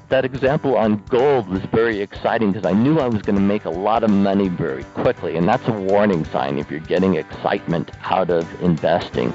That example on gold was very exciting because I knew I was going to make a lot of money very quickly, and that's a warning sign if you're getting excitement out of investing.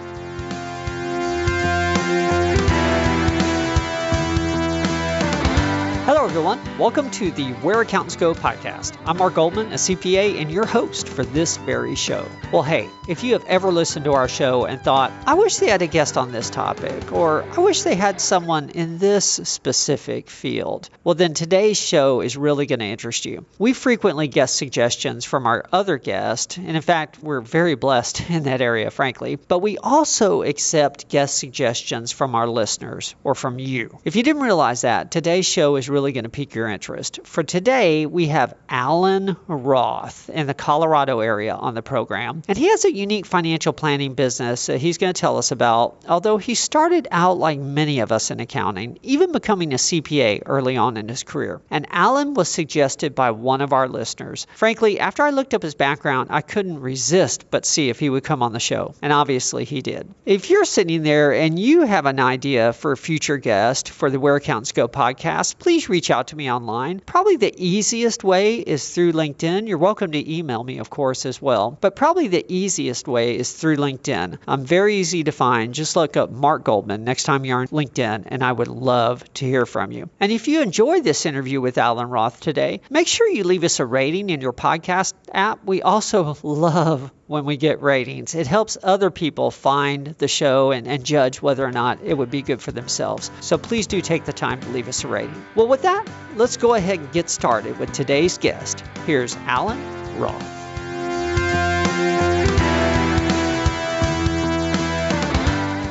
Hello, everyone. Welcome to the Where Accountants Go podcast. I'm Mark Goldman, a CPA, and your host for this very show. Well, hey, if you have ever listened to our show and thought, I wish they had a guest on this topic, or I wish they had someone in this specific field, well, then today's show is really going to interest you. We frequently get suggestions from our other guests, and in fact, we're very blessed in that area, frankly, but we also accept guest suggestions from our listeners or from you. If you didn't realize that, today's show is really going to pique your interest. For today, we have Alan Roth in the Colorado area on the program, and he has a unique financial planning business that he's going to tell us about, although he started out like many of us in accounting, even becoming a CPA early on in his career. And Alan was suggested by one of our listeners. Frankly, after I looked up his background, I couldn't resist but see if he would come on the show, and obviously he did. If you're sitting there and you have an idea for a future guest for the Where Accountants Go podcast, please reach out to me online. Probably the easiest way is through LinkedIn. You're welcome to email me, of course, as well. But probably the easiest way is through LinkedIn. I'm very easy to find. Just look up Mark Goldman next time you're on LinkedIn, and I would love to hear from you. And if you enjoyed this interview with Alan Roth today, make sure you leave us a rating in your podcast app. We also love when we get ratings. It helps other people find the show and judge whether or not it would be good for themselves. So please do take the time to leave us a rating. Well, with that, let's go ahead and get started with today's guest. Here's Alan Roth.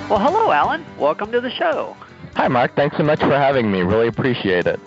Well, hello, Alan. Welcome to the show. Hi, Mark. Thanks so much for having me. Really appreciate it.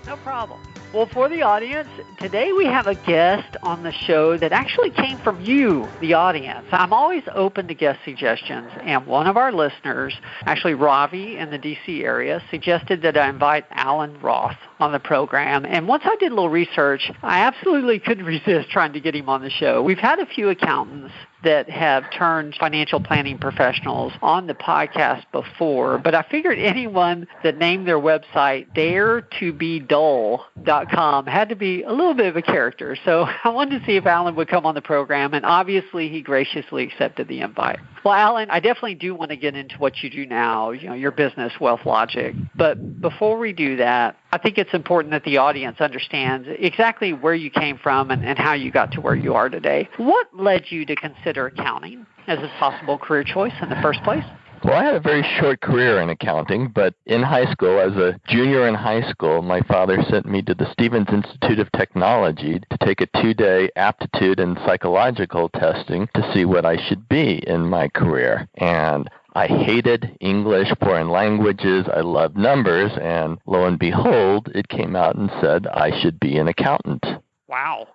No problem. Well, for the audience, today we have a guest on the show that actually came from you, the audience. I'm always open to guest suggestions, and one of our listeners, actually Ravi in the D.C. area, suggested that I invite Alan Roth on the program. And once I did a little research, I absolutely couldn't resist trying to get him on the show. We've had a few accountants that have turned financial planning professionals on the podcast before, but I figured anyone that named their website daretobedull.com had to be a little bit of a character. So I wanted to see if Alan would come on the program, and obviously he graciously accepted the invite. Well, Alan, I definitely do want to get into what you do now, your business, Wealth Logic. But before we do that, I think it's important that the audience understands exactly where you came from and how you got to where you are today. What led you to consider accounting as a possible career choice in the first place? Well, I had a very short career in accounting, but in high school, as a junior in high school, my father sent me to the Stevens Institute of Technology to take a 2-day aptitude and psychological testing to see what I should be in my career. And I hated English, foreign languages, I loved numbers, and lo and behold, it came out and said I should be an accountant. Wow.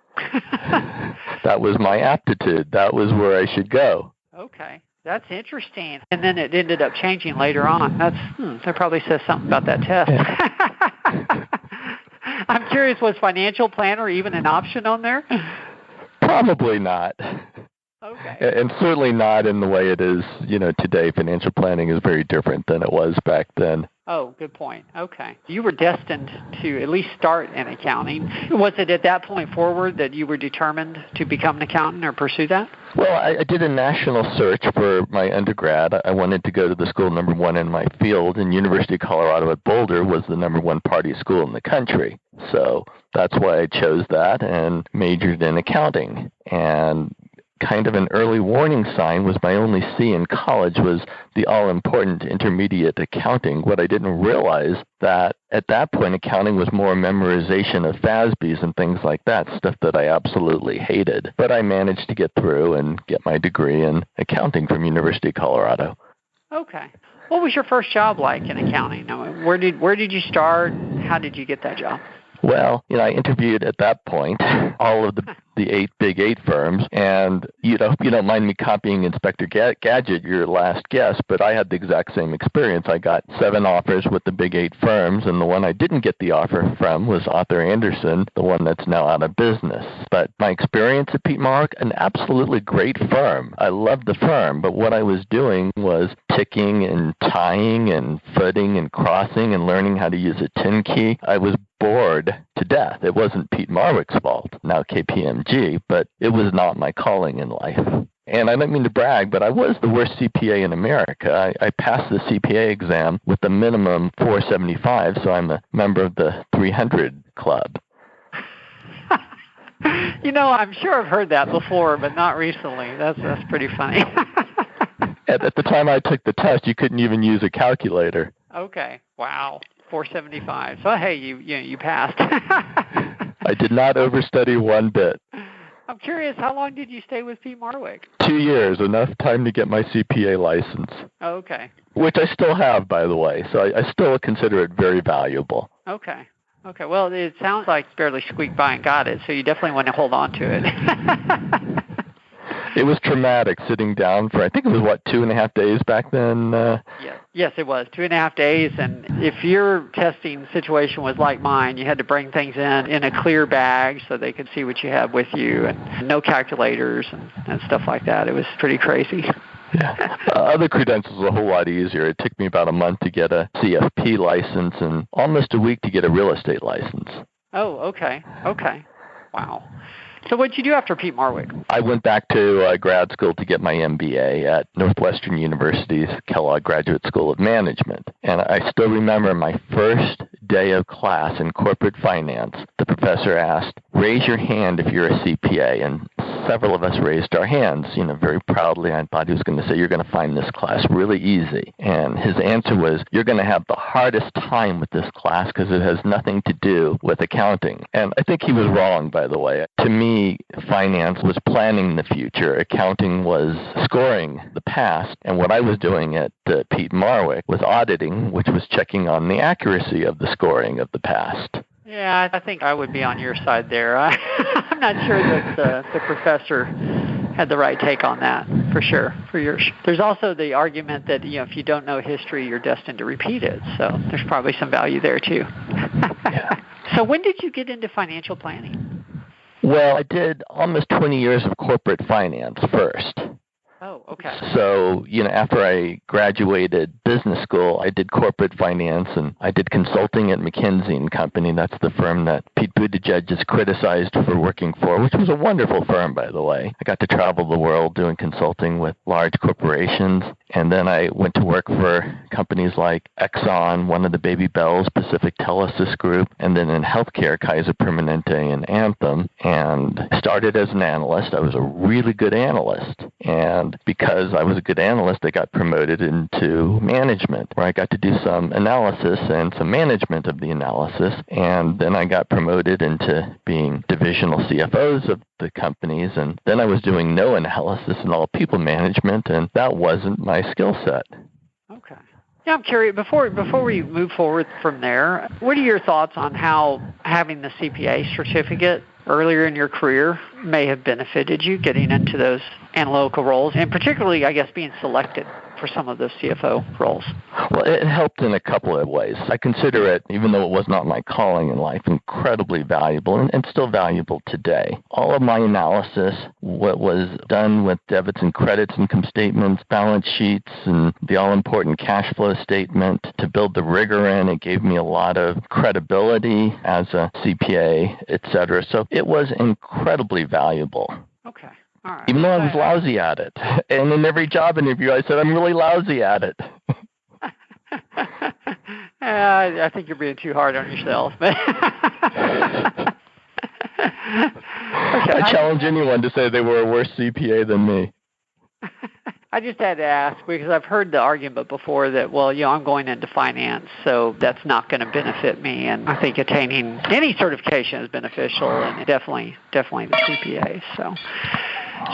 That was my aptitude. That was where I should go. Okay. That's interesting. And then it ended up changing later on. That probably says something about that test. I'm curious, was financial planner even an option on there? Probably not. Okay. And certainly not in the way it is, today. Financial planning is very different than it was back then. Oh, good point. Okay. You were destined to at least start in accounting. Was it at that point forward that you were determined to become an accountant or pursue that? Well, I did a national search for my undergrad. I wanted to go to the school number one in my field, and University of Colorado at Boulder was the number one party school in the country. So that's why I chose that and majored in accounting. And kind of an early warning sign was my only C in college was the all-important intermediate accounting. What I didn't realize that at that point, accounting was more memorization of FASBs and things like that, stuff that I absolutely hated. But I managed to get through and get my degree in accounting from University of Colorado. Okay. What was your first job like in accounting? Where did you start? How did you get that job? Well, I interviewed at that point all of the the big eight firms. And you don't mind me copying Inspector Gadget, your last guest, but I had the exact same experience. I got 7 offers with the big 8 firms, and the one I didn't get the offer from was Arthur Andersen, the one that's now out of business. But my experience at Peat Marwick, an absolutely great firm. I loved the firm, but what I was doing was ticking and tying and footing and crossing and learning how to use a 10 key. I was bored to death. It wasn't Peat Marwick's fault, now KPMG, but it was not my calling in life. And I don't mean to brag, but I was the worst CPA in America. I passed the CPA exam with a minimum 475, so I'm a member of the 300 club. I'm sure I've heard that before, but not recently. That's pretty funny. At the time I took the test, you couldn't even use a calculator. Okay. Wow. 475. So, hey, you passed. I did not overstudy one bit. I'm curious, how long did you stay with Peat Marwick? 2 years, enough time to get my CPA license. Oh, okay. Which I still have, by the way, so I still consider it very valuable. Okay. Well, it sounds like barely squeaked by and got it, so you definitely want to hold on to it. It was traumatic sitting down for, I think it was, 2.5 days back then? Yes, it was 2.5 days. And if your testing situation was like mine, you had to bring things in a clear bag so they could see what you had with you, and no calculators and stuff like that. It was pretty crazy. Yeah. Other credentials were a whole lot easier. It took me about a month to get a CFP license and almost a week to get a real estate license. Oh, okay. Wow. So what did you do after Peat Marwick? I went back to grad school to get my MBA at Northwestern University's Kellogg Graduate School of Management. And I still remember my first day of class in corporate finance. The professor asked, raise your hand if you're a CPA. And several of us raised our hands, very proudly. I thought he was going to say, you're going to find this class really easy. And his answer was, you're going to have the hardest time with this class because it has nothing to do with accounting. And I think he was wrong, by the way. To me, finance was planning the future. Accounting was scoring the past. And what I was doing at Peat Marwick was auditing, which was checking on the accuracy of the scoring of the past. Yeah, I think I would be on your side there. I'm not sure that the professor had the right take on that, for sure. There's also the argument that if you don't know history, you're destined to repeat it. So there's probably some value there too. Yeah. So when did you get into financial planning? Well, I did almost 20 years of corporate finance first. Oh, okay. So, after I graduated business school, I did corporate finance, and I did consulting at McKinsey & Company. That's the firm that Pete Buttigieg is criticized for working for, which was a wonderful firm, by the way. I got to travel the world doing consulting with large corporations, and then I went to work for companies like Exxon, one of the Baby Bells, Pacific Telesis Group, and then in healthcare, Kaiser Permanente and Anthem, and started as an analyst. I was a really good analyst, and because I was a good analyst, I got promoted into management, where I got to do some analysis and some management of the analysis. And then I got promoted into being divisional CFOs of the companies. And then I was doing no analysis and all people management, and that wasn't my skill set. Okay. Yeah, I'm curious, before we move forward from there, what are your thoughts on how having the CPA certificate earlier in your career may have benefited you getting into those analytical roles, and particularly, I guess, being selected for some of those CFO roles? Well, it helped in a couple of ways. I consider it, even though it was not my calling in life, incredibly valuable and still valuable today. All of my analysis, what was done with debits and credits, income statements, balance sheets, and the all-important cash flow statement to build the rigor in, it gave me a lot of credibility as a CPA, etc. So it was incredibly valuable. Okay. All right. Even though I was lousy at it. And in every job interview, I said, I'm really lousy at it. I think you're being too hard on yourself. Okay. I challenge anyone to say they were a worse CPA than me. I just had to ask because I've heard the argument before that, well, I'm going into finance, so that's not going to benefit me. And I think attaining any certification is beneficial, and definitely the CPA.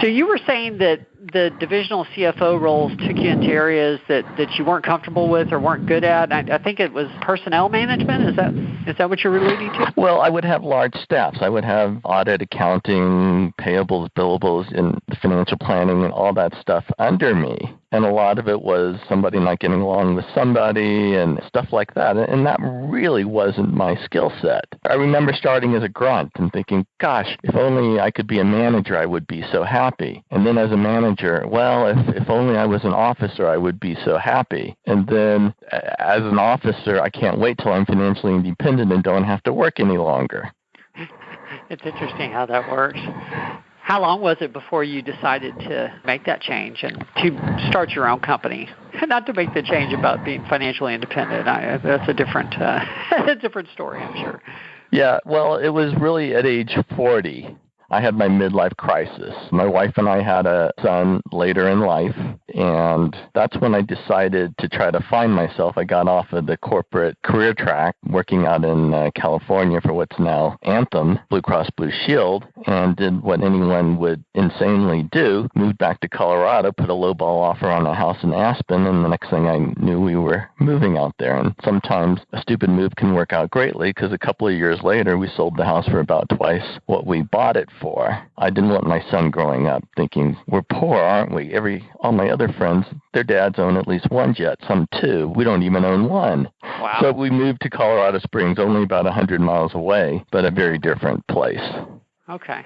So you were saying that the divisional CFO roles took you into areas that you weren't comfortable with or weren't good at. I think it was personnel management. Is that Is that what you're alluding to? Well, I would have large staffs. I would have audit, accounting, payables, billables, and financial planning and all that stuff under me. And a lot of it was somebody not getting along with somebody and stuff like that. And that really wasn't my skill set. I remember starting as a grunt and thinking, gosh, if only I could be a manager, I would be so happy. And then as a manager, well, if only I was an officer, I would be so happy. And then as an officer, I can't wait till I'm financially independent and don't have to work any longer. It's interesting how that works. How long was it before you decided to make that change and to start your own company? Not to make the change about being financially independent. That's a different story, I'm sure. Yeah, well, it was really at age 40. I had my midlife crisis. My wife and I had a son later in life, and that's when I decided to try to find myself. I got off of the corporate career track, working out in California for what's now Anthem, Blue Cross Blue Shield, and did what anyone would insanely do, moved back to Colorado, put a lowball offer on a house in Aspen, and the next thing I knew, we were moving out there. And sometimes a stupid move can work out greatly, because a couple of years later, we sold the house for about twice what we bought it for. I didn't want my son growing up thinking, we're poor, aren't we? All my other friends, their dads own at least one jet, some two. We don't even own one. Wow. So we moved to Colorado Springs, only about 100 miles away, but a very different place. Okay.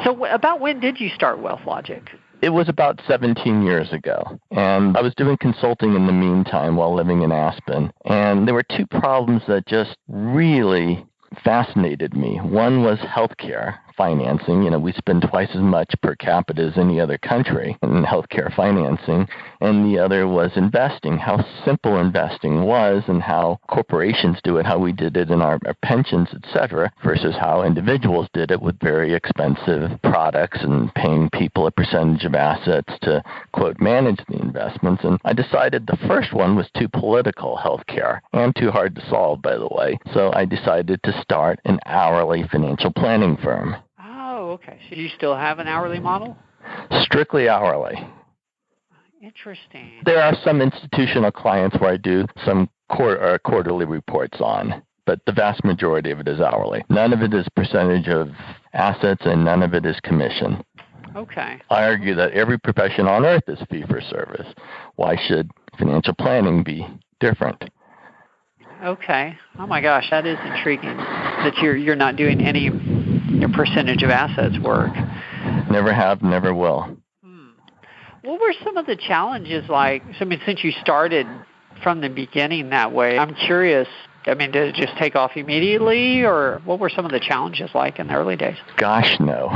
So about when did you start WealthLogic? It was about 17 years ago, and I was doing consulting in the meantime while living in Aspen, and there were two problems that just really fascinated me. One was healthcare financing. We spend twice as much per capita as any other country in healthcare financing. And the other was investing, how simple investing was and how corporations do it, how we did it in our pensions, etc., versus how individuals did it with very expensive products and paying people a percentage of assets to, quote, manage the investments. And I decided the first one was too political, healthcare, and too hard to solve, by the way. So I decided to start an hourly financial planning firm. Oh, okay. So you still have an hourly model? Strictly hourly. Interesting. There are some institutional clients where I do some quarterly reports on, but the vast majority of it is hourly. None of it is percentage of assets, and none of it is commission. Okay. I argue that every profession on earth is fee-for-service. Why should financial planning be different? Okay. Oh my gosh, that is intriguing. That you're not doing any percentage of assets work. Never have, never will. What were some of the challenges like? Since you started from the beginning that way, I'm curious. Did it just take off immediately, or what were some of the challenges like in the early days? Gosh, no.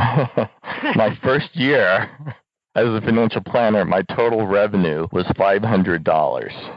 My first year as a financial planner, my total revenue was $500.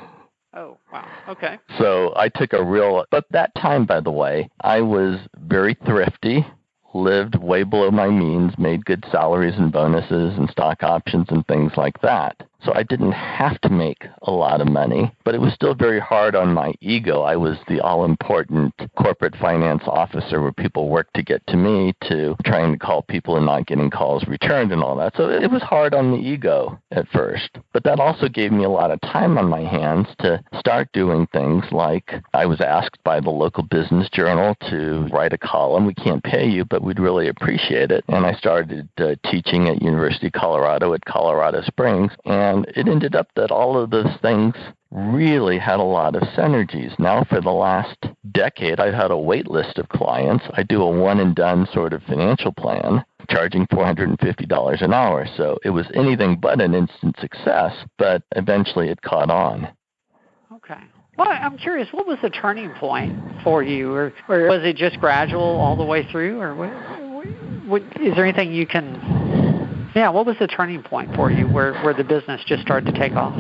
Oh, wow. Okay. So I took but that time, by the way, I was very thrifty, lived way below my means, made good salaries and bonuses and stock options and things like that. So I didn't have to make a lot of money, but it was still very hard on my ego. I was the all-important corporate finance officer where people worked to get to me, to trying to call people and not getting calls returned and all that. So it was hard on the ego at first. But that also gave me a lot of time on my hands to start doing things like I was asked by the local business journal to write a column. We can't pay you, but we'd really appreciate it. And I started teaching at University of Colorado at Colorado Springs, and it ended up that all of those things really had a lot of synergies. Now, for the last decade, I've had a wait list of clients. I do a one-and-done sort of financial plan, charging $450 an hour. So it was anything but an instant success, but eventually it caught on. Okay. Well, I'm curious, what was the turning point for you? Or was it just gradual all the way through? Or what, is there anything you can... Yeah, what was the turning point for you where the business just started to take off?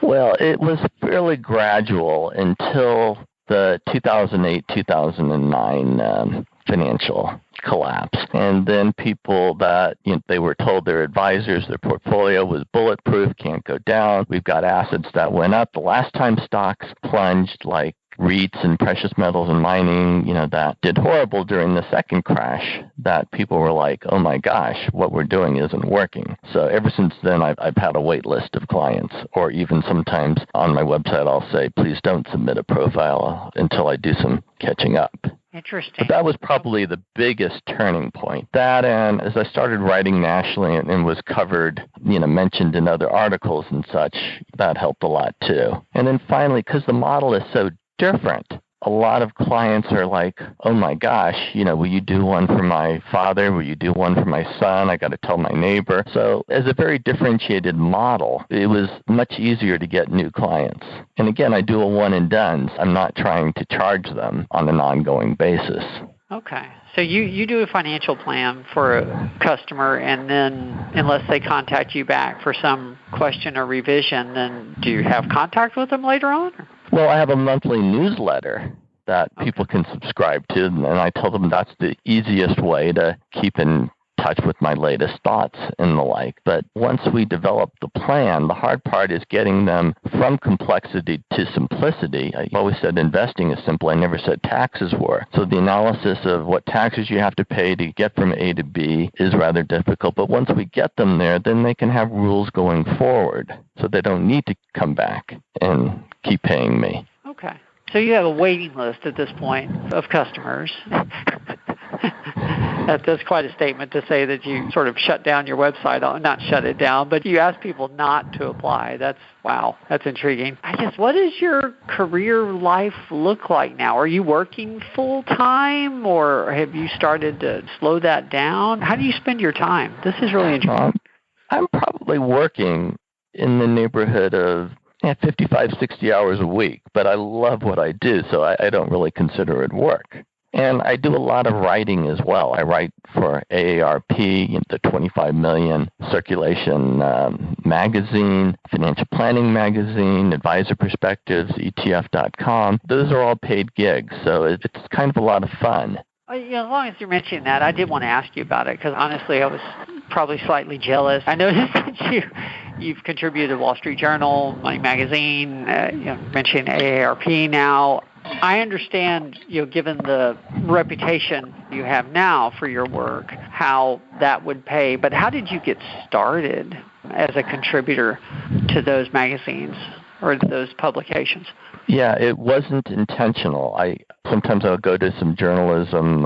Well, it was fairly gradual until the 2008-2009 financial collapse. And then people that they were told their advisors, their portfolio was bulletproof, can't go down. We've got assets that went up. The last time stocks plunged like REITs and precious metals and mining, that did horrible during the second crash, that people were like, oh my gosh, what we're doing isn't working. So ever since then, I've had a wait list of clients, or even sometimes on my website, I'll say, please don't submit a profile until I do some catching up. Interesting. But that was probably the biggest turning point. That, and as I started writing nationally and was covered, mentioned in other articles and such, that helped a lot too. And then finally, because the model is so different, a lot of clients are like, oh my gosh, will you do one for my father? Will you do one for my son? I got to tell my neighbor. So as a very differentiated model, it was much easier to get new clients. And again, I do a one and done. I'm not trying to charge them on an ongoing basis. Okay. So you do a financial plan for a customer, and then unless they contact you back for some question or revision, then do you have contact with them later on? Well, I have a monthly newsletter that people can subscribe to, and I tell them that's the easiest way to keep in touch with my latest thoughts and the like. But once we develop the plan, the hard part is getting them from complexity to simplicity. I always said investing is simple. I never said taxes were. So the analysis of what taxes you have to pay to get from A to B is rather difficult. But once we get them there, then they can have rules going forward. So they don't need to come back and keep paying me. Okay. So you have a waiting list at this point of customers. That's quite a statement to say that you sort of shut down your website. Not shut it down, but you ask people not to apply. Wow, that's intriguing. I guess, what does your career life look like now? Are you working full-time, or have you started to slow that down? How do you spend your time? This is really interesting. I'm probably working in the neighborhood of 55, 60 hours a week, but I love what I do, so I don't really consider it work. And I do a lot of writing as well. I write for AARP, the 25 million circulation magazine, Financial Planning Magazine, Advisor Perspectives, ETF.com. Those are all paid gigs, so it's kind of a lot of fun. As long as you're mentioning that, I did want to ask you about it, because honestly, I was probably slightly jealous. I noticed that you've contributed to Wall Street Journal, Money Magazine, mentioning AARP now. I understand, given the reputation you have now for your work, how that would pay. But how did you get started as a contributor to those magazines or those publications? Yeah, it wasn't intentional. Sometimes I'll go to some journalism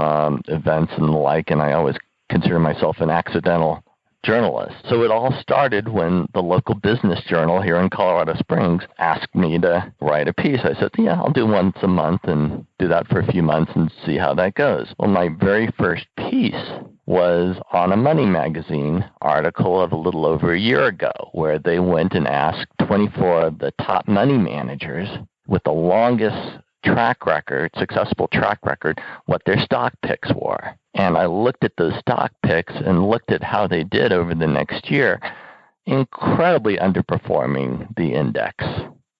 events and the like, and I always consider myself an accidental journalist. So it all started when the local business journal here in Colorado Springs asked me to write a piece. I said, yeah, I'll do once a month and do that for a few months and see how that goes. Well, my very first piece was on a Money Magazine article of a little over a year ago, where they went and asked 24 of the top money managers with the longest successful track record, what their stock picks were. And I looked at those stock picks and looked at how they did over the next year, incredibly underperforming the index.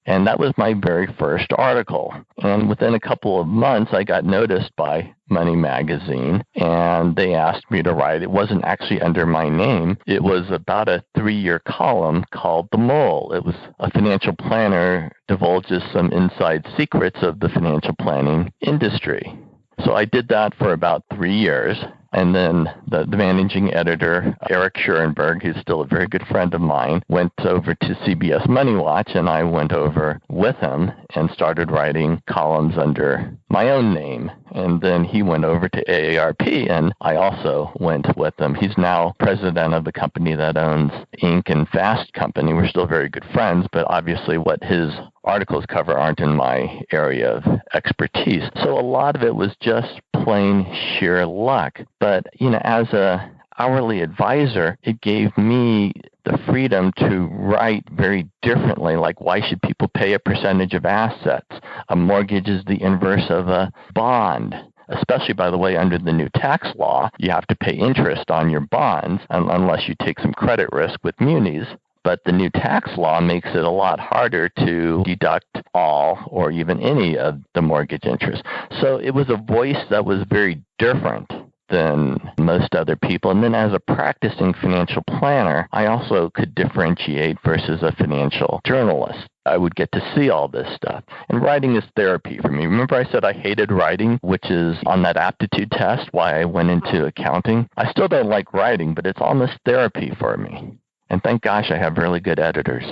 And that was my very first article. And within a couple of months, I got noticed by Money Magazine, and they asked me to write. It wasn't actually under my name. It was about a 3-year column called The Mole. It was a financial planner divulges some inside secrets of the financial planning industry. So I did that for about 3 years. And then the managing editor, Eric Schurenberg, who's still a very good friend of mine, went over to CBS Money Watch, and I went over with him and started writing columns under my own name. And then he went over to AARP, and I also went with him. He's now president of the company that owns Inc. and Fast Company. We're still very good friends, but obviously what his articles cover aren't in my area of expertise. So a lot of it was just plain sheer luck. But, as a hourly advisor, it gave me the freedom to write very differently, like why should people pay a percentage of assets? A mortgage is the inverse of a bond. Especially, by the way, under the new tax law, you have to pay interest on your bonds unless you take some credit risk with munis. But the new tax law makes it a lot harder to deduct all or even any of the mortgage interest. So it was a voice that was very different. than most other people. And then as a practicing financial planner, I also could differentiate versus a financial journalist. I would get to see all this stuff. And writing is therapy for me. Remember I said I hated writing, which is on that aptitude test, why I went into accounting? I still don't like writing, but it's almost therapy for me. And thank gosh I have really good editors.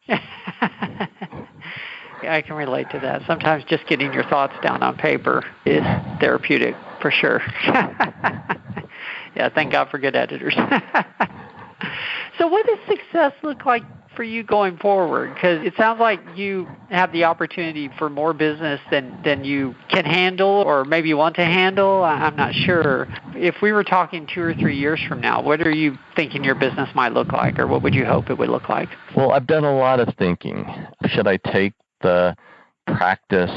Yeah, I can relate to that. Sometimes just getting your thoughts down on paper is therapeutic for sure. Yeah, thank God for good editors. So what does success look like for you going forward? Because it sounds like you have the opportunity for more business than you can handle or maybe you want to handle. I'm not sure. If we were talking 2 or 3 years from now, what are you thinking your business might look like, or what would you hope it would look like? Well, I've done a lot of thinking. Should I take the practice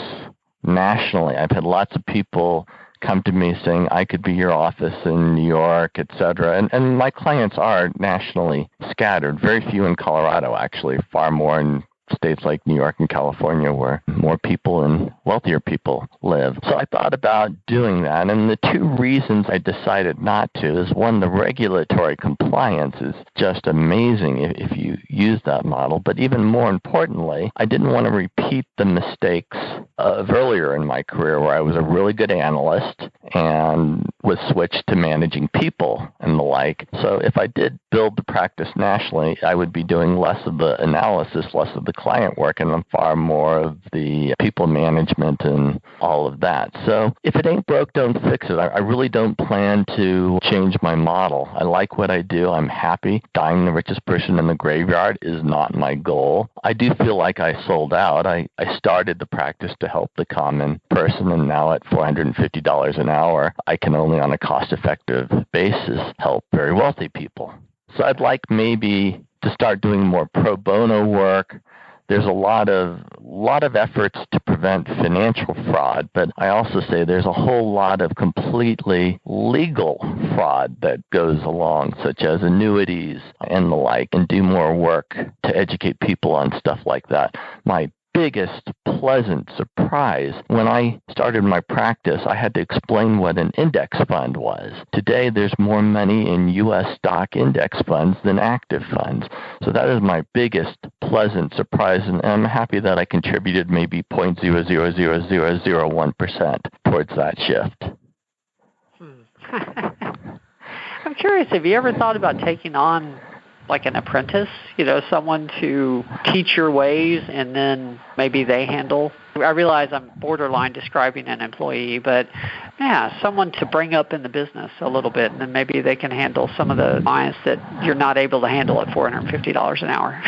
nationally? I've had lots of people come to me saying I could be your office in New York, et cetera. And my clients are nationally scattered, very few in Colorado, actually, far more in states like New York and California where more people and wealthier people live. So I thought about doing that. And the 2 reasons I decided not to is, one, the regulatory compliance is just amazing if you use that model. But even more importantly, I didn't want to repeat the mistakes of earlier in my career where I was a really good analyst and was switched to managing people and the like. So if I did build the practice nationally, I would be doing less of the analysis, less of the client work, and far more of the people management and all of that. So if it ain't broke, don't fix it. I really don't plan to change my model. I like what I do. I'm happy. Dying the richest person in the graveyard is not my goal. I do feel like I sold out. I started the practice to help the common person, and now at $450 an hour, I can only on a cost-effective basis help very wealthy people. So I'd like maybe to start doing more pro bono work. There's a lot of efforts to prevent financial fraud, but I also say there's a whole lot of completely legal fraud that goes along, such as annuities and the like, and do more work to educate people on stuff like that. My biggest pleasant surprise when I started my practice, I had to explain what an index fund was. Today, there's more money in U.S. stock index funds than active funds. So that is my biggest pleasant surprise, and I'm happy that I contributed maybe 0.00001% towards that shift. I'm curious, have you ever thought about taking on like an apprentice, someone to teach your ways and then maybe they handle? I realize I'm borderline describing an employee, but yeah, someone to bring up in the business a little bit, and then maybe they can handle some of the clients that you're not able to handle at $450 an hour,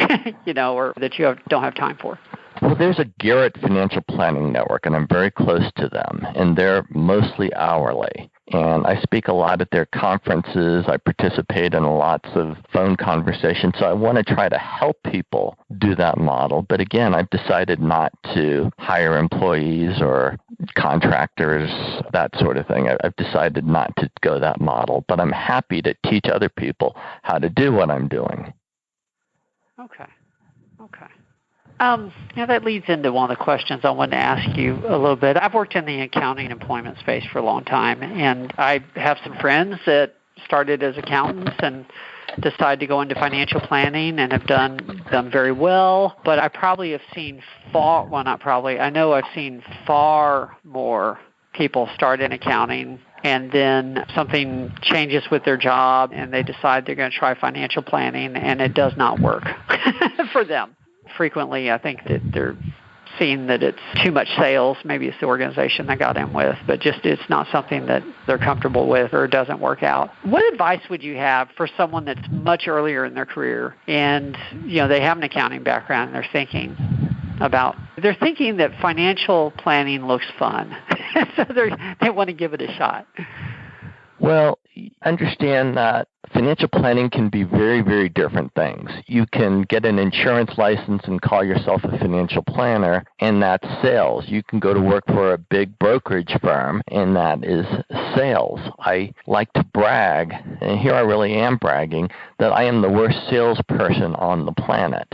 or that you don't have time for. Well, there's a Garrett Financial Planning Network, and I'm very close to them, and they're mostly hourly. And I speak a lot at their conferences. I participate in lots of phone conversations. So I want to try to help people do that model. But again, I've decided not to hire employees or contractors, that sort of thing. I've decided not to go that model. But I'm happy to teach other people how to do what I'm doing. Okay. That leads into one of the questions I wanted to ask you a little bit. I've worked in the accounting and employment space for a long time, and I have some friends that started as accountants and decided to go into financial planning and have done very well. But I probably have seen I know I've seen far more people start in accounting and then something changes with their job and they decide they're going to try financial planning and it does not work for them. Frequently, I think that they're seeing that it's too much sales. Maybe it's the organization they got in with, but just it's not something that they're comfortable with or doesn't work out. What advice would you have for someone that's much earlier in their career and they have an accounting background and they're thinking that financial planning looks fun, so they want to give it a shot? Well, understand that financial planning can be very, very different things. You can get an insurance license and call yourself a financial planner, and that's sales. You can go to work for a big brokerage firm, and that is sales. I like to brag, and here I really am bragging, that I am the worst salesperson on the planet.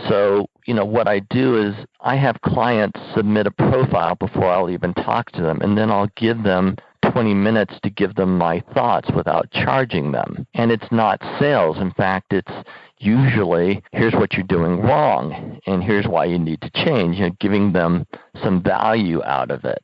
So, what I do is I have clients submit a profile before I'll even talk to them, and then I'll give them 20 minutes to give them my thoughts without charging them. And it's not sales. In fact, it's usually, here's what you're doing wrong, and here's why you need to change, giving them some value out of it.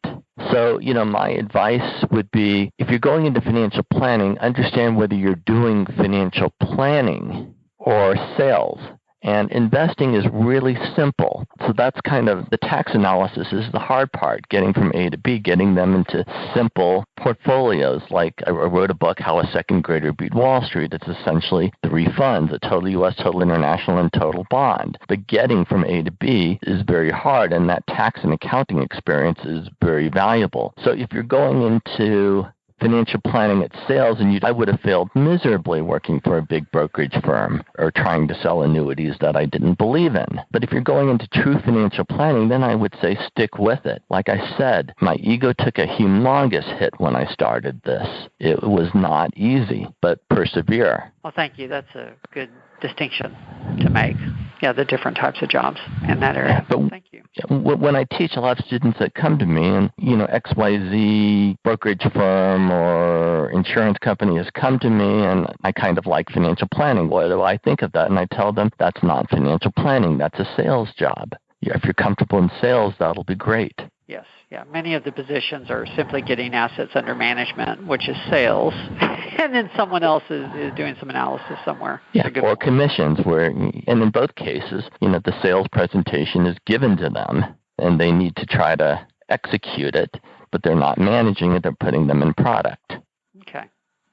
So, my advice would be, if you're going into financial planning, understand whether you're doing financial planning or sales. And investing is really simple. So that's kind of the tax analysis is the hard part, getting from A to B, getting them into simple portfolios. Like I wrote a book, How a Second Grader Beat Wall Street. It's essentially 3 funds, a total U.S., total international, and total bond. But getting from A to B is very hard, and that tax and accounting experience is very valuable. So if you're going into financial planning at sales, and I would have failed miserably working for a big brokerage firm or trying to sell annuities that I didn't believe in. But if you're going into true financial planning, then I would say stick with it. Like I said, my ego took a humongous hit when I started this. It was not easy, but persevere. Well, thank you. That's a good distinction to make. Yeah, the different types of jobs in that area. But thank you. When I teach, a lot of students that come to me and, XYZ brokerage firm or insurance company has come to me and I kind of like financial planning. What do I think of that? And I tell them that's not financial planning. That's a sales job. If you're comfortable in sales, that'll be great. Yes. Yeah. Many of the positions are simply getting assets under management, which is sales, and then someone else is doing some analysis somewhere. Yeah, or commissions, and in both cases, the sales presentation is given to them, and they need to try to execute it, but they're not managing it, they're putting them in product. Okay.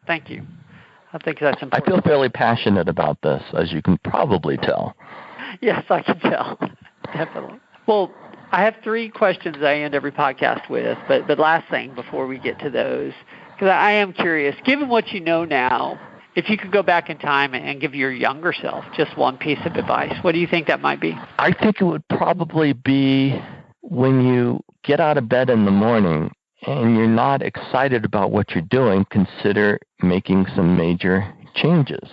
Thank you. I think that's important. I feel fairly passionate about this, as you can probably tell. Yes, I can tell. Definitely. Well, I have 3 questions I end every podcast with, but last thing before we get to those, because I am curious, given what you know now, if you could go back in time and give your younger self just one piece of advice, what do you think that might be? I think it would probably be when you get out of bed in the morning and you're not excited about what you're doing, consider making some major changes.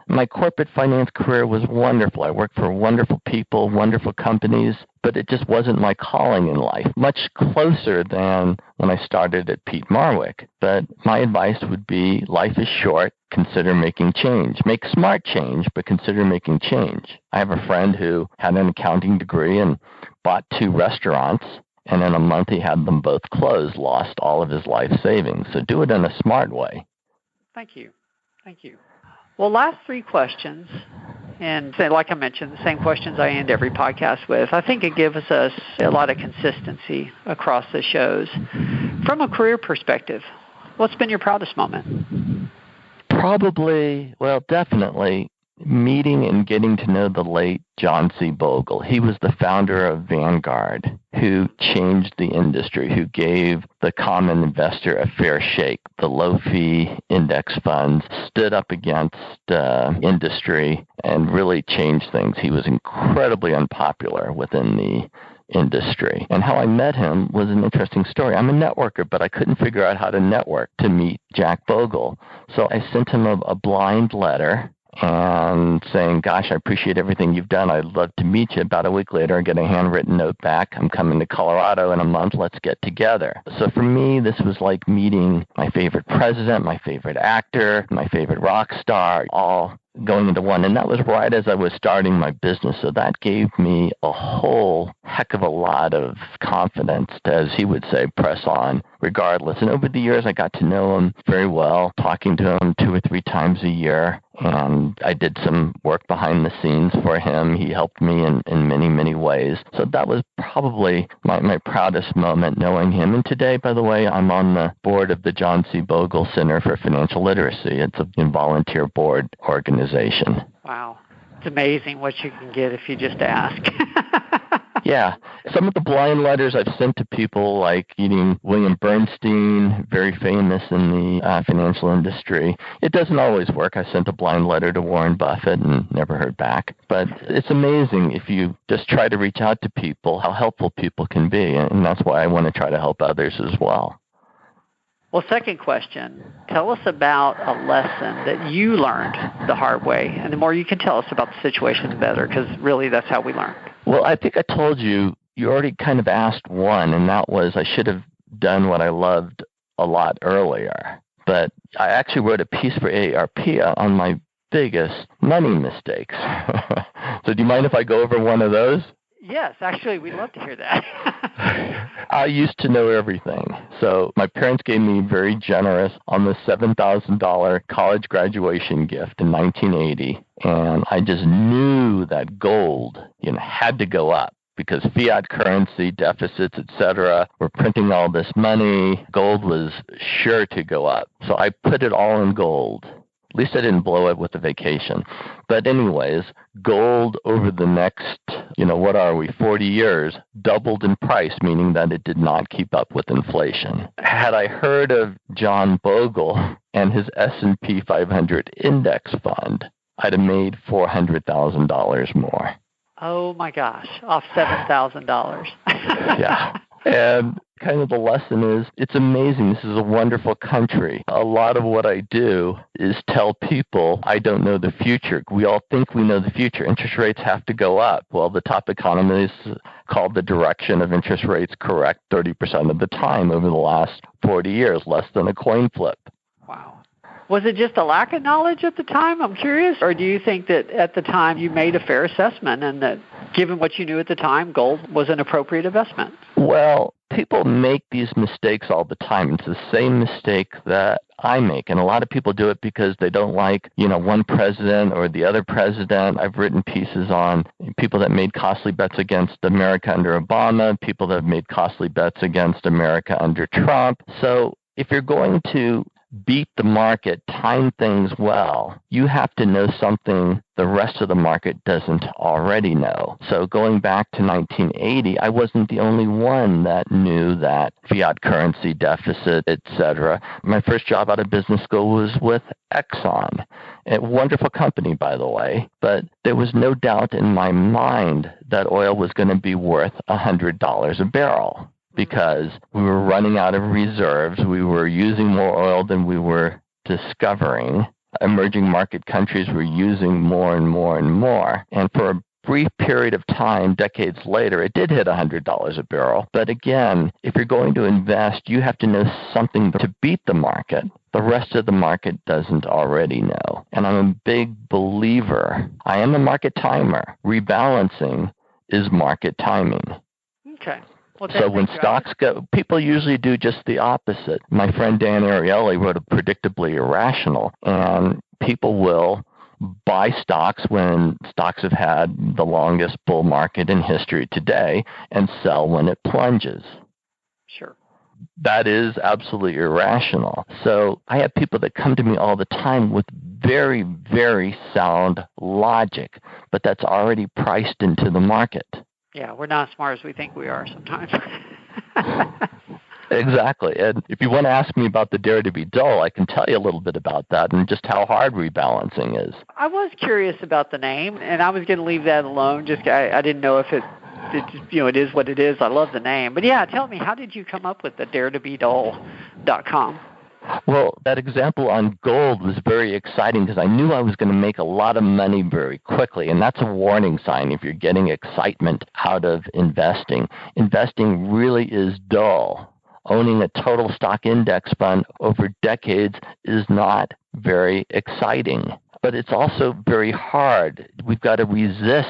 My corporate finance career was wonderful. I worked for wonderful people, wonderful companies, but it just wasn't my calling in life, much closer than when I started at Pete Marwick. But my advice would be life is short. Consider making change. Make smart change, but consider making change. I have a friend who had an accounting degree and bought 2 restaurants, and in a month he had them both closed, lost all of his life savings. So do it in a smart way. Thank you. Thank you. Well, last 3 questions, and like I mentioned, the same questions I end every podcast with. I think it gives us a lot of consistency across the shows. From a career perspective, what's been your proudest moment? Definitely meeting and getting to know the late John C. Bogle. He was the founder of Vanguard, who changed the industry, who gave the common investor a fair shake. The low-fee index funds stood up against industry and really changed things. He was incredibly unpopular within the industry. And how I met him was an interesting story. I'm a networker, but I couldn't figure out how to network to meet Jack Bogle. So I sent him a blind letter and saying, gosh, I appreciate everything you've done. I'd love to meet you. About a week later, I get a handwritten note back. I'm coming to Colorado in a month. Let's get together. So for me, this was like meeting my favorite president, my favorite actor, my favorite rock star, all going into one. And that was right as I was starting my business. So that gave me a whole heck of a lot of confidence to, as he would say, press on regardless. And over the years, I got to know him very well, talking to him 2 or 3 times a year. And I did some work behind the scenes for him. He helped me in many, many ways. So that was probably my proudest moment, knowing him. And today, by the way, I'm on the board of the John C. Bogle Center for Financial Literacy. It's a volunteer board organization. Wow. It's amazing what you can get if you just ask. Yeah. Some of the blind letters I've sent to people, like William Bernstein, very famous in the financial industry. It doesn't always work. I sent a blind letter to Warren Buffett and never heard back. But it's amazing if you just try to reach out to people, how helpful people can be. And that's why I want to try to help others as well. Well, second question, tell us about a lesson that you learned the hard way. And the more you can tell us about the situation, the better, because really that's how we learn. Well, I think I told you, you already kind of asked one, and that was I should have done what I loved a lot earlier. But I actually wrote a piece for AARP on my biggest money mistakes. So do you mind if I go over one of those? Yes, actually, we'd love to hear that. I used to know everything. So my parents gave me very generous, almost $7,000 college graduation gift in 1980. And I just knew that gold, had to go up because fiat currency, deficits, etc., were printing all this money. Gold was sure to go up. So I put it all in gold. At least I didn't blow it with a vacation. But anyways, gold over the next, 40 years, doubled in price, meaning that it did not keep up with inflation. Had I heard of John Bogle and his S&P 500 index fund, I'd have made $400,000 more. Oh my gosh, off $7,000. Yeah. And kind of the lesson is, it's amazing. This is a wonderful country. A lot of what I do is tell people I don't know the future. We all think we know the future. Interest rates have to go up. Well, the top economists called the direction of interest rates correct 30% of the time over the last 40 years, less than a coin flip. Wow. Was it just a lack of knowledge at the time? I'm curious. Or do you think that at the time you made a fair assessment and that given what you knew at the time, gold was an appropriate investment? Well, people make these mistakes all the time. It's the same mistake that I make. And a lot of people do it because they don't like, one president or the other president. I've written pieces on people that made costly bets against America under Obama, people that have made costly bets against America under Trump. So if you're going to beat the market, time things well, you have to know something the rest of the market doesn't already know. So going back to 1980, I wasn't the only one that knew that fiat currency deficit, etc. My first job out of business school was with Exxon, a wonderful company, by the way, but there was no doubt in my mind that oil was going to be worth $100 a barrel, because we were running out of reserves. We were using more oil than we were discovering. Emerging market countries were using more and more and more. And for a brief period of time, decades later, it did hit $100 a barrel. But again, if you're going to invest, you have to know something to beat the market. The rest of the market doesn't already know. And I'm a big believer. I am a market timer. Rebalancing is market timing. Okay. So when stocks go, people usually do just the opposite. My friend Dan Ariely wrote a Predictably Irrational, and people will buy stocks when stocks have had the longest bull market in history today and sell when it plunges. Sure. That is absolutely irrational. So I have people that come to me all the time with very, very sound logic, but that's already priced into the market. Yeah, we're not as smart as we think we are sometimes. Exactly. And if you want to ask me about the dare to be dull, I can tell you a little bit about that and just how hard rebalancing is. I was curious about the name, and I was going to leave that alone. I didn't know if it is what it is. I love the name. But yeah, tell me, how did you come up with the daretobedull.com? Well, that example on gold was very exciting because I knew I was going to make a lot of money very quickly, and that's a warning sign if you're getting excitement out of investing. Investing really is dull. Owning a total stock index fund over decades is not very exciting. But it's also very hard. We've got to resist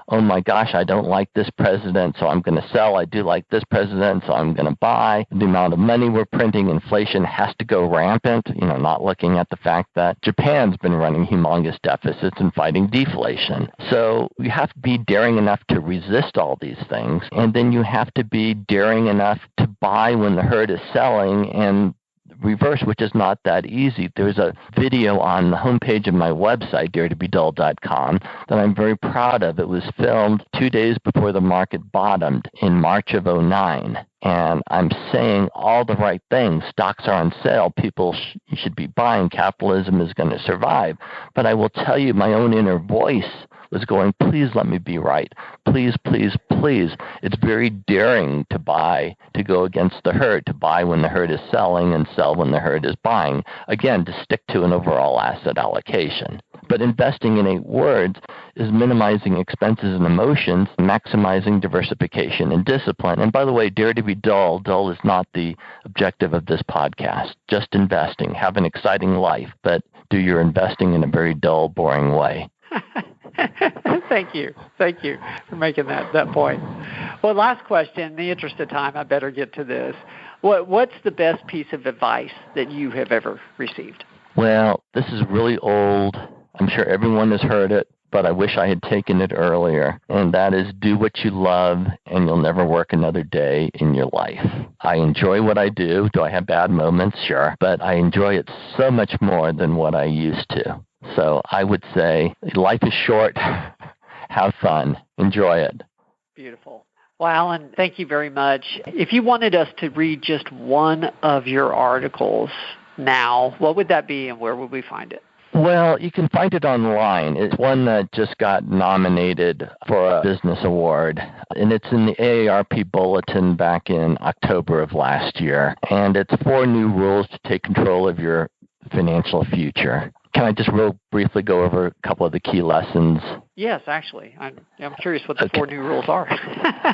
oh my gosh, I don't like this president, so I'm going to sell. I do like this president, so I'm going to buy. The amount of money we're printing, inflation has to go rampant, not looking at the fact that Japan's been running humongous deficits and fighting deflation. So you have to be daring enough to resist all these things, and then you have to be daring enough to buy when the herd is selling and reverse, which is not that easy. There's a video on the homepage of my website, daretobedull.com, that I'm very proud of. It was filmed 2 days before the market bottomed in March of 2009. And I'm saying all the right things. Stocks are on sale. People should be buying. Capitalism is going to survive. But I will tell you, my own inner voice was going, please let me be right. Please, please, please. It's very daring to buy, to go against the herd, to buy when the herd is selling and sell when the herd is buying. Again, to stick to an overall asset allocation. But investing in 8 words is minimizing expenses and emotions, maximizing diversification and discipline. And by the way, dare to be dull. Dull is not the objective of this podcast. Just investing. Have an exciting life, but do your investing in a very dull, boring way. Thank you. Thank you for making that point. Well, last question. In the interest of time, I better get to this. What's the best piece of advice that you have ever received? Well, this is really old. I'm sure everyone has heard it, but I wish I had taken it earlier. And that is, do what you love and you'll never work another day in your life. I enjoy what I do. Do I have bad moments? Sure. But I enjoy it so much more than what I used to. So I would say life is short. Have fun. Enjoy it. Beautiful. Well, Alan, thank you very much. If you wanted us to read just one of your articles now, what would that be and where would we find it? Well, you can find it online. It's one that just got nominated for a business award, and it's in the AARP Bulletin back in October of last year. And it's 4 new rules to take control of your financial future. Can I just real briefly go over a couple of the key lessons? Yes, actually. I'm curious what the 4 new rules are.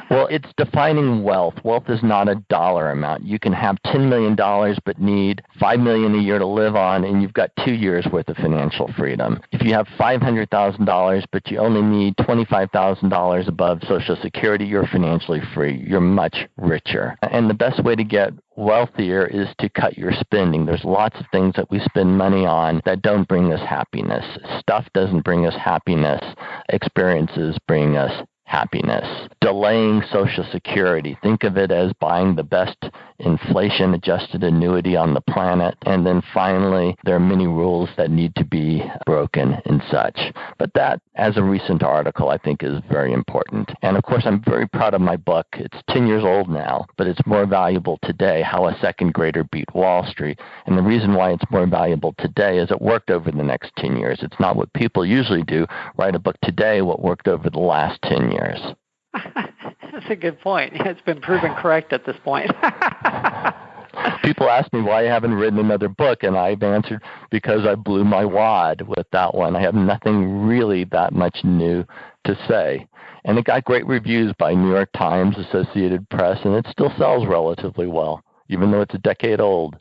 Well, it's defining wealth. Wealth is not a dollar amount. You can have $10 million but need $5 million a year to live on, and you've got 2 years worth of financial freedom. If you have $500,000 but you only need $25,000 above Social Security, you're financially free. You're much richer. And the best way to get wealthier is to cut your spending. There's lots of things that we spend money on that don't bring us happiness. Stuff doesn't bring us happiness. Experiences bring us happiness. Delaying Social Security. Think of it as buying the best inflation-adjusted annuity on the planet. And then finally, there are many rules that need to be broken and such. But that, as a recent article, I think is very important. And of course, I'm very proud of my book. It's 10 years old now, but it's more valuable today, How a Second Grader Beat Wall Street. And the reason why it's more valuable today is it worked over the next 10 years. It's not what people usually do, write a book today, what worked over the last 10 years. That's a good point. It's been proven correct at this point. People ask me why I haven't written another book, and I've answered because I blew my wad with that one. I have nothing really that much new to say. And it got great reviews by New York Times, Associated Press, and it still sells relatively well, even though it's a decade old.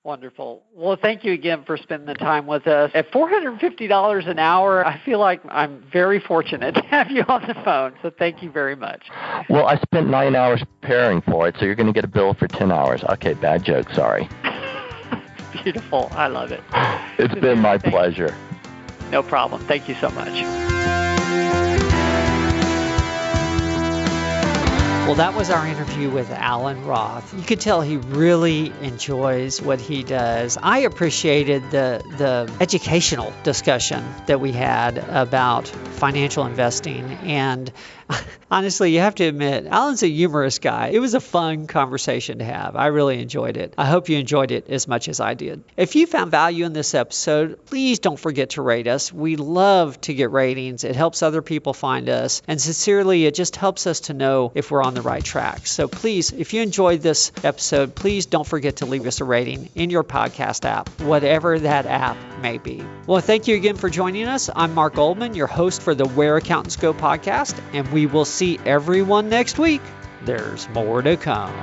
Wonderful. Well, thank you again for spending the time with us. At $450 an hour, I feel like I'm very fortunate to have you on the phone, so thank you very much. Well, I spent 9 hours preparing for it, so you're going to get a bill for 10 hours. Okay, bad joke, sorry. Beautiful. I love it. It's been my pleasure. No problem. Thank you so much. Well, that was our interview with Alan Roth. You could tell he really enjoys what he does. I appreciated the educational discussion that we had about financial investing. And honestly, you have to admit, Alan's a humorous guy. It was a fun conversation to have. I really enjoyed it. I hope you enjoyed it as much as I did. If you found value in this episode, please don't forget to rate us. We love to get ratings. It helps other people find us. And sincerely, it just helps us to know if we're on the right track. So please, if you enjoyed this episode, please don't forget to leave us a rating in your podcast app, whatever that app may be. Well, thank you again for joining us. I'm Mark Goldman, your host for the Where Accountants Go podcast, and we will see everyone next week. There's more to come.